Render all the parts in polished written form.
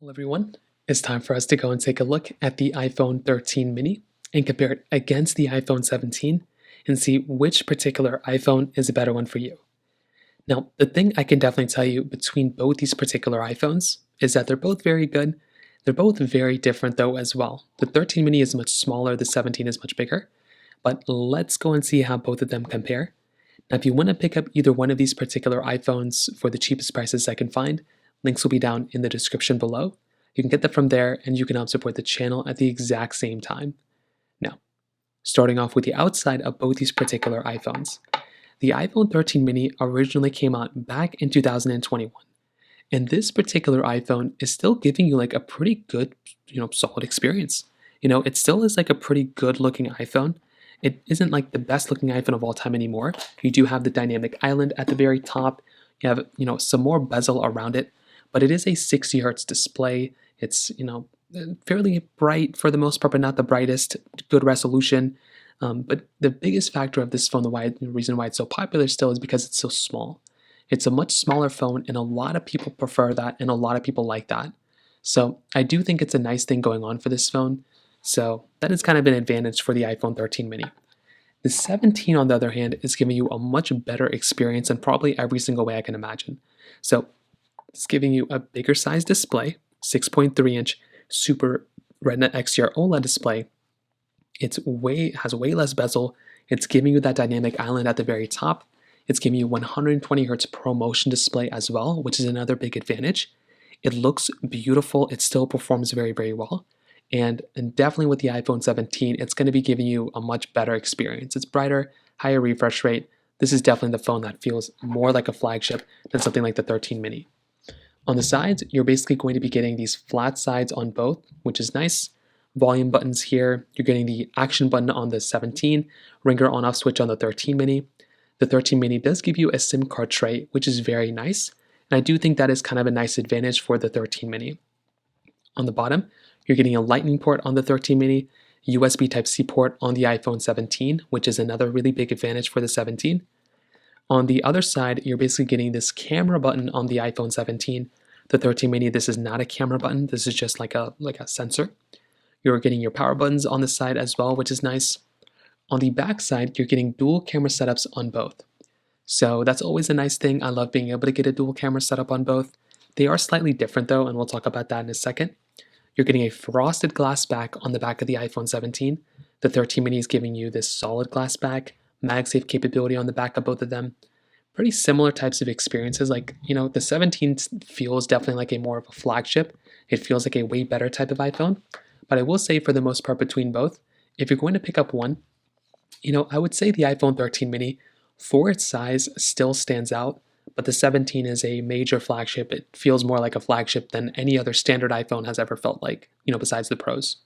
Well, everyone, it's time for us to go and take a look at the iPhone 13 mini and compare it against the iPhone 17 and see which particular iPhone is a better one for you. Now, the thing I can definitely tell you between both these particular iPhones is that they're both very good. They're both very different, though, as well. The 13 mini is much smaller, the 17 is much bigger. But let's go and see how both of them compare. Now, if you want to pick up either one of these particular iPhones for the cheapest prices I can find, links will be down in the description below. You can get them from there, and you can help support the channel at the exact same time. Now, starting off with the outside of both these particular iPhones. The iPhone 13 mini originally came out back in 2021. And this particular iPhone is still giving you like a pretty good, solid experience. It still is like a pretty good looking iPhone. It isn't like the best looking iPhone of all time anymore. You do have the dynamic island at the very top. You have, some more bezel around it, but it is a 60 hertz display. It's, fairly bright for the most part, but not the brightest. Good resolution. But the biggest factor of this phone, the reason why it's so popular still is because it's so small. It's a much smaller phone, and a lot of people prefer that, and a lot of people like that. So I do think it's a nice thing going on for this phone. So that is kind of an advantage for the iPhone 13 mini. The 17, on the other hand, is giving you a much better experience in probably every single way I can imagine. So it's giving you a bigger size display, 6.3-inch Super Retina XDR OLED display. Has way less bezel. It's giving you that dynamic island at the very top. It's giving you 120 Hz ProMotion display as well, which is another big advantage. It looks beautiful. It still performs very, very well. And definitely with the iPhone 17, it's going to be giving you a much better experience. It's brighter, higher refresh rate. This is definitely the phone that feels more like a flagship than something like the 13 mini. On the sides, you're basically going to be getting these flat sides on both, which is nice. Volume buttons here. You're getting the action button on the 17, ringer on-off switch on the 13 mini. The 13 mini does give you a SIM card tray, which is very nice. And I do think that is kind of a nice advantage for the 13 mini. On the bottom, you're getting a Lightning port on the 13 mini, USB Type-C port on the iPhone 17, which is another really big advantage for the 17. On the other side, you're basically getting this camera button on the iPhone 17. The 13 mini, this is not a camera button. This is just like a sensor. You're getting your power buttons on the side as well, which is nice. On the back side, you're getting dual camera setups on both. So that's always a nice thing. I love being able to get a dual camera setup on both. They are slightly different though, and we'll talk about that in a second. You're getting a frosted glass back on the back of the iPhone 17. The 13 mini is giving you this solid glass back, MagSafe capability on the back of both of them. Pretty similar types of experiences. Like, the 17 feels definitely like a more of a flagship. It feels like a way better type of iPhone. But I will say for the most part between both, if you're going to pick up one, I would say the iPhone 13 mini, for its size, still stands out, but the 17 is a major flagship. It feels more like a flagship than any other standard iPhone has ever felt like, besides the Pros.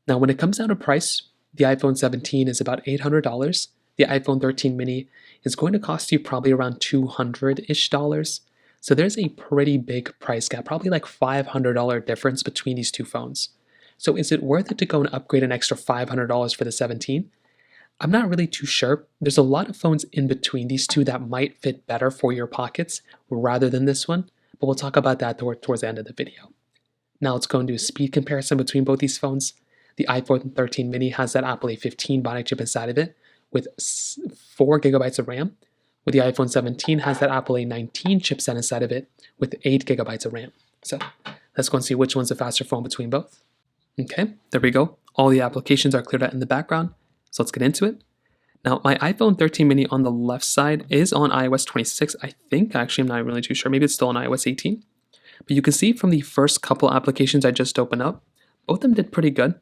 Now, when it comes down to price, the iPhone 17 is about $800. The iPhone 13 mini is going to cost you probably around $200-ish. So there's a pretty big price gap, probably like $500 difference between these two phones. So is it worth it to go and upgrade an extra $500 for the 17? I'm not really too sure. There's a lot of phones in between these two that might fit better for your pockets rather than this one, but we'll talk about that towards the end of the video. Now let's go and do a speed comparison between both these phones. The iPhone 13 mini has that Apple A15 Bionic chip inside of it with 4 gigabytes of RAM, where the iPhone 17 has that Apple A19 chipset inside of it with 8 gigabytes of RAM. So let's go and see which one's the faster phone between both. Okay, there we go. All the applications are cleared out in the background. So let's get into it. Now, my iPhone 13 mini on the left side is on iOS 26, I think. Actually, I'm not really too sure. Maybe it's still on iOS 18. But you can see from the first couple applications I just opened up, both of them did pretty good.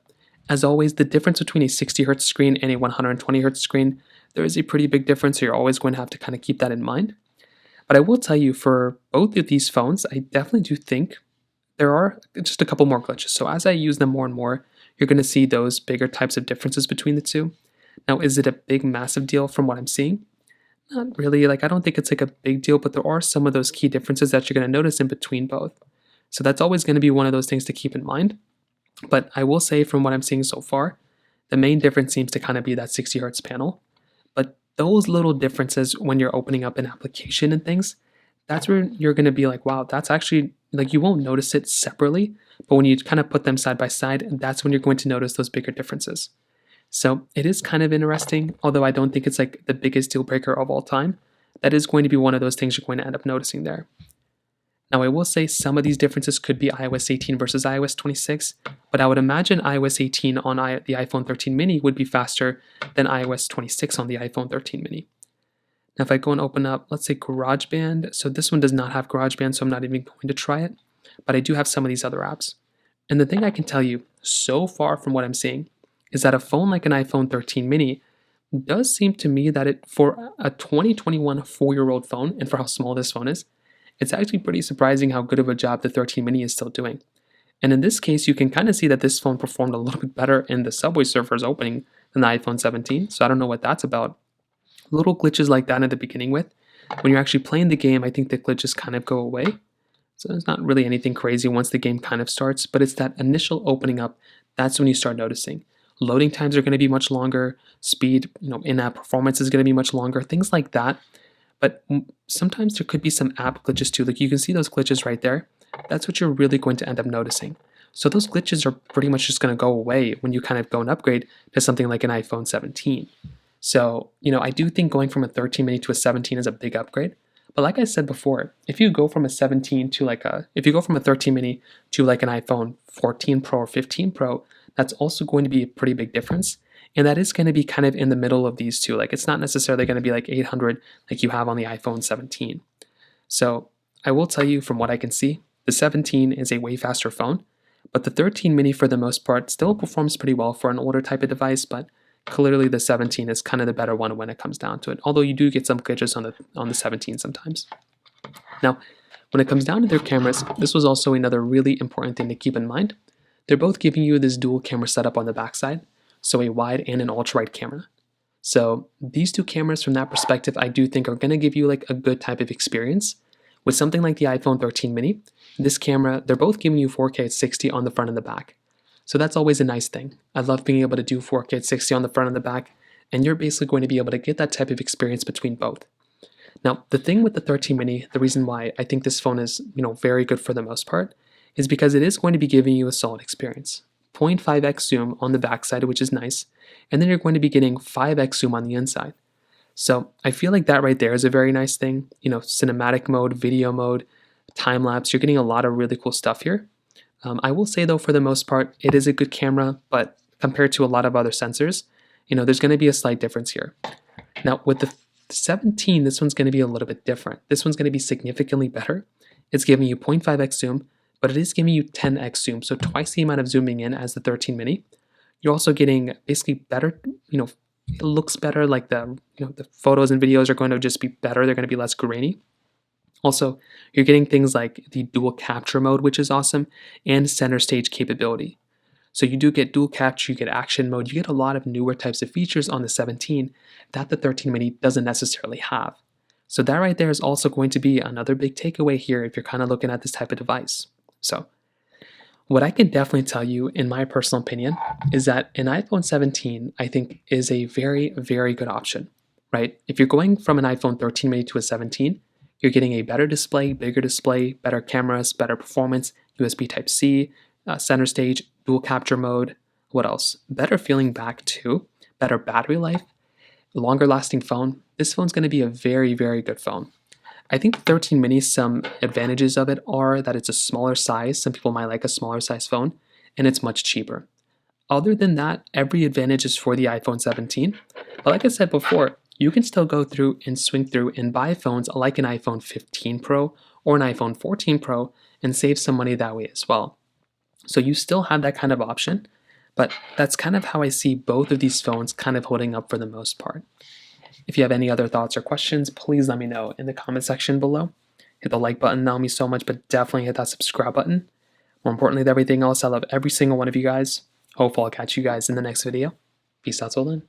As always, the difference between a 60 Hz screen and a 120 Hz screen, there is a pretty big difference, so you're always going to have to kind of keep that in mind. But I will tell you, for both of these phones, I definitely do think there are just a couple more glitches. So as I use them more and more, you're going to see those bigger types of differences between the two. Now, is it a big, massive deal from what I'm seeing? Not really. I don't think it's like a big deal, but there are some of those key differences that you're going to notice in between both. So that's always going to be one of those things to keep in mind. But I will say from what I'm seeing so far, the main difference seems to kind of be that 60 Hz panel. But those little differences when you're opening up an application and things, that's where you're going to be like, wow, that's actually like you won't notice it separately, but when you kind of put them side by side, that's when you're going to notice those bigger differences. So it is kind of interesting, although I don't think it's like the biggest deal breaker of all time. That is going to be one of those things you're going to end up noticing there. Now, I will say some of these differences could be iOS 18 versus iOS 26, but I would imagine iOS 18 on the iPhone 13 mini would be faster than iOS 26 on the iPhone 13 mini. Now, if I go and open up, let's say GarageBand, so this one does not have GarageBand, so I'm not even going to try it, but I do have some of these other apps. And the thing I can tell you so far from what I'm seeing is that a phone like an iPhone 13 mini does seem to me that for a 2021 4-year-old phone, and for how small this phone is, it's actually pretty surprising how good of a job the 13 mini is still doing. And in this case, you can kind of see that this phone performed a little bit better in the Subway Surfers opening than the iPhone 17, so I don't know what that's about. Little glitches like that at the beginning when you're actually playing the game, I think the glitches kind of go away. So it's not really anything crazy once the game kind of starts, but it's that initial opening up, that's when you start noticing. Loading times are going to be much longer, speed, in-app performance is going to be much longer, things like that. But sometimes there could be some app glitches too. Like you can see those glitches right there. That's what you're really going to end up noticing. So those glitches are pretty much just going to go away when you kind of go and upgrade to something like an iPhone 17. So, I do think going from a 13 mini to a 17 is a big upgrade. But like I said before, if you go from a 17 to if you go from a 13 mini to like an iPhone 14 Pro or 15 Pro, that's also going to be a pretty big difference. And that is going to be kind of in the middle of these two. Like it's not necessarily going to be like 800 like you have on the iPhone 17. So I will tell you from what I can see, the 17 is a way faster phone, but the 13 mini for the most part still performs pretty well for an older type of device, but clearly the 17 is kind of the better one when it comes down to it, although you do get some glitches on the 17 sometimes. Now, when it comes down to their cameras, this was also another really important thing to keep in mind. They're both giving you this dual camera setup on the backside, so a wide and an ultra-wide camera. So these two cameras from that perspective, I do think are going to give you like a good type of experience. With something like the iPhone 13 mini, this camera, they're both giving you 4K at 60 on the front and the back. So that's always a nice thing. I love being able to do 4K at 60 on the front and the back, and you're basically going to be able to get that type of experience between both. Now, the thing with the 13 mini, the reason why I think this phone is, very good for the most part, is because it is going to be giving you a solid experience. 0.5x zoom on the backside, which is nice, and then you're going to be getting 5x zoom on the inside. So I feel like that right there is a very nice thing. Cinematic mode, video mode, time lapse, you're getting a lot of really cool stuff here. I will say though, for the most part, it is a good camera, but compared to a lot of other sensors, there's going to be a slight difference here. Now with the 17, this one's going to be a little bit different. This one's going to be significantly better. It's giving you 0.5x zoom, but it is giving you 10x zoom, so twice the amount of zooming in as the 13 mini. You're also getting basically better, it looks better, like the photos and videos are going to just be better. They're going to be less grainy. Also, you're getting things like the dual capture mode, which is awesome, and center stage capability. So you do get dual capture, you get action mode, you get a lot of newer types of features on the 17 that the 13 mini doesn't necessarily have. So that right there is also going to be another big takeaway here if you're kind of looking at this type of device. So what I can definitely tell you, in my personal opinion, is that an iPhone 17, I think, is a very, very good option, right? If you're going from an iPhone 13 mini to a 17, you're getting a better display, bigger display, better cameras, better performance, USB Type-C, center stage, dual capture mode. What else? Better feeling back too, better battery life, longer lasting phone. This phone's going to be a very, very good phone. I think the 13 mini, some advantages of it are that it's a smaller size. Some people might like a smaller size phone, and it's much cheaper. Other than that, every advantage is for the iPhone 17. But like I said before, you can still go through and swing through and buy phones like an iPhone 15 Pro or an iPhone 14 Pro and save some money that way as well. So you still have that kind of option, but that's kind of how I see both of these phones kind of holding up for the most part. If you have any other thoughts or questions, please let me know in the comment section below. Hit the like button, that would mean so much, but definitely hit that subscribe button. More importantly than everything else, I love every single one of you guys. Hopefully I'll catch you guys in the next video. Peace out till then.